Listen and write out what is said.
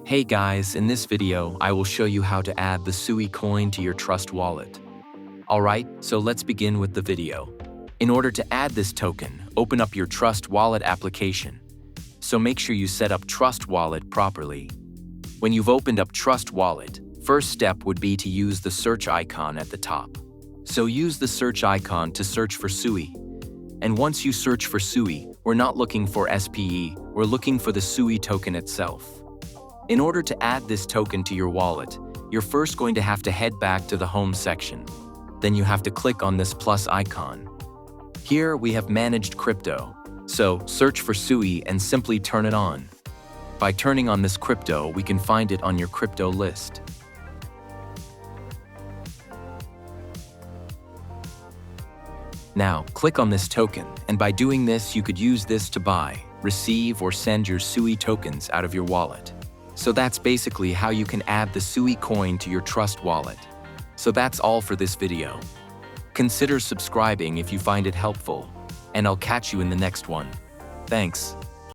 Hey guys, in this video, I will show you how to add the SUI coin to your Trust wallet. Alright, so let's begin with the video. In order to add this token, open up your Trust wallet application. So make sure you set up Trust wallet properly. When you've opened up Trust wallet, first step would be to use the search icon at the top. So use the search icon to search for SUI. And once you search for SUI, we're not looking for SPE, we're looking for the SUI token itself. In order to add this token to your wallet, you're first going to have to head back to the home section. Then you have to click on this plus icon. Here we have managed crypto. So search for SUI and simply turn it on. By turning on this crypto, we can find it on your crypto list. Now, click on this token, and by doing this, you could use this to buy, receive, or send your SUI tokens out of your wallet. So that's basically how you can add the SUI coin to your Trust wallet. So that's all for this video. Consider subscribing if you find it helpful, and I'll catch you in the next one. Thanks.